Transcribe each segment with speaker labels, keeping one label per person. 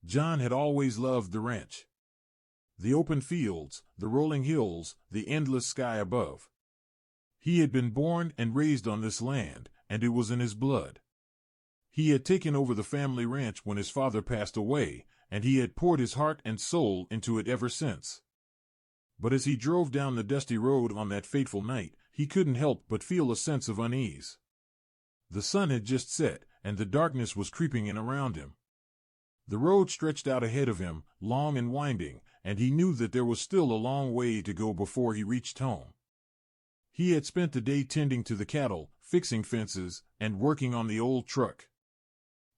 Speaker 1: John had always loved the ranch. The open fields, the rolling hills, the endless sky above. He had been born and raised on this land, and it was in his blood. He had taken over the family ranch when his father passed away, and he had poured his heart and soul into it ever since. But as he drove down the dusty road on that fateful night, he couldn't help but feel a sense of unease. The sun had just set, and the darkness was creeping in around him. The road stretched out ahead of him, long and winding, and he knew that there was still a long way to go before he reached home. He had spent the day tending to the cattle, fixing fences, and working on the old truck.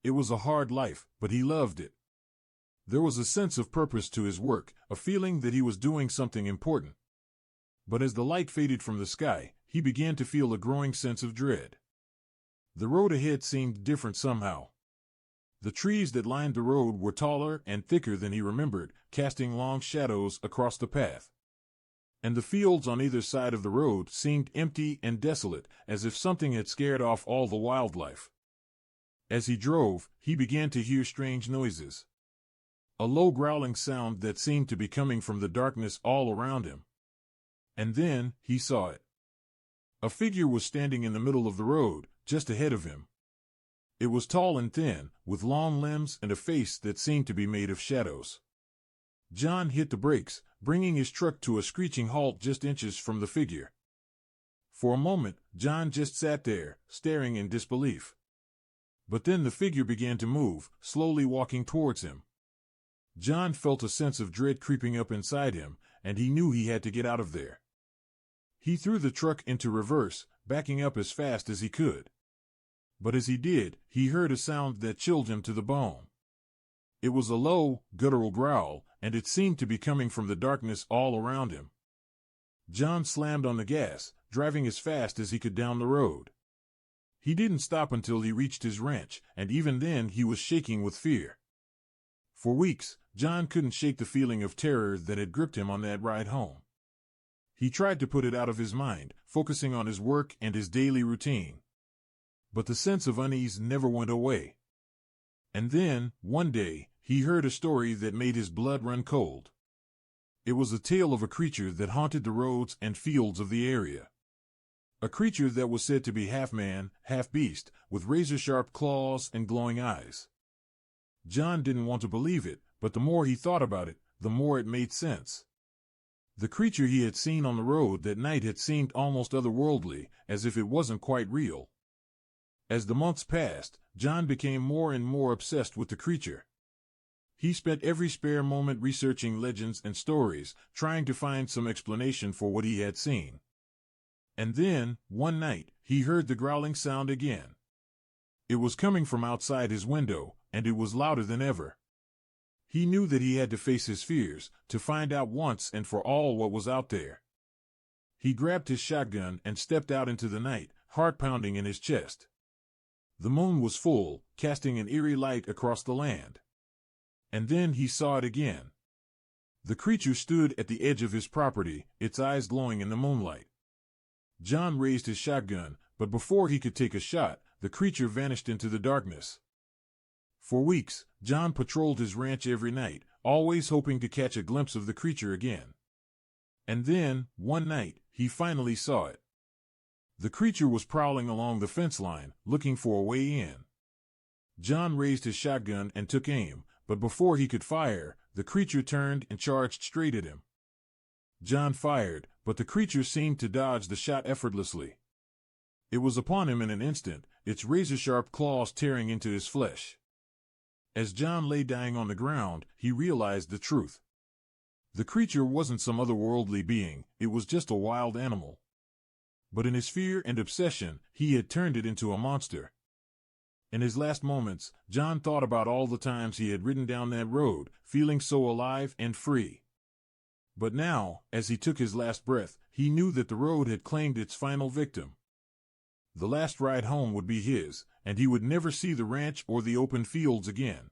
Speaker 1: It was a hard life, but he loved it. There was a sense of purpose to his work, a feeling that he was doing something important. But as the light faded from the sky, he began to feel a growing sense of dread. The road ahead seemed different somehow. The trees that lined the road were taller and thicker than he remembered, casting long shadows across the path. And the fields on either side of the road seemed empty and desolate, as if something had scared off all the wildlife. As he drove, he began to hear strange noises. A low growling sound that seemed to be coming from the darkness all around him. And then he saw it. A figure was standing in the middle of the road, just ahead of him. It was tall and thin, with long limbs and a face that seemed to be made of shadows. John hit the brakes, bringing his truck to a screeching halt just inches from the figure. For a moment, John just sat there, staring in disbelief. But then the figure began to move, slowly walking towards him. John felt a sense of dread creeping up inside him, and he knew he had to get out of there. He threw the truck into reverse, backing up as fast as he could. But as he did, he heard a sound that chilled him to the bone. It was a low, guttural growl, and it seemed to be coming from the darkness all around him. John slammed on the gas, driving as fast as he could down the road. He didn't stop until he reached his ranch, and even then he was shaking with fear. For weeks, John couldn't shake the feeling of terror that had gripped him on that ride home. He tried to put it out of his mind, focusing on his work and his daily routine. But the sense of unease never went away. And then, one day, he heard a story that made his blood run cold. It was a tale of a creature that haunted the roads and fields of the area. A creature that was said to be half man, half beast, with razor-sharp claws and glowing eyes. John didn't want to believe it, but the more he thought about it, the more it made sense. The creature he had seen on the road that night had seemed almost otherworldly, as if it wasn't quite real. As the months passed, John became more and more obsessed with the creature. He spent every spare moment researching legends and stories, trying to find some explanation for what he had seen. And then, one night, he heard the growling sound again. It was coming from outside his window, and it was louder than ever. He knew that he had to face his fears, to find out once and for all what was out there. He grabbed his shotgun and stepped out into the night, heart pounding in his chest. The moon was full, casting an eerie light across the land. And then he saw it again. The creature stood at the edge of his property, its eyes glowing in the moonlight. John raised his shotgun, but before he could take a shot, the creature vanished into the darkness. For weeks, John patrolled his ranch every night, always hoping to catch a glimpse of the creature again. And then, one night, he finally saw it. The creature was prowling along the fence line, looking for a way in. John raised his shotgun and took aim, but before he could fire, the creature turned and charged straight at him. John fired, but the creature seemed to dodge the shot effortlessly. It was upon him in an instant, its razor-sharp claws tearing into his flesh. As John lay dying on the ground, he realized the truth. The creature wasn't some otherworldly being, it was just a wild animal. But in his fear and obsession, he had turned it into a monster. In his last moments, John thought about all the times he had ridden down that road, feeling so alive and free. But now, as he took his last breath, he knew that the road had claimed its final victim. The last ride home would be his, and he would never see the ranch or the open fields again.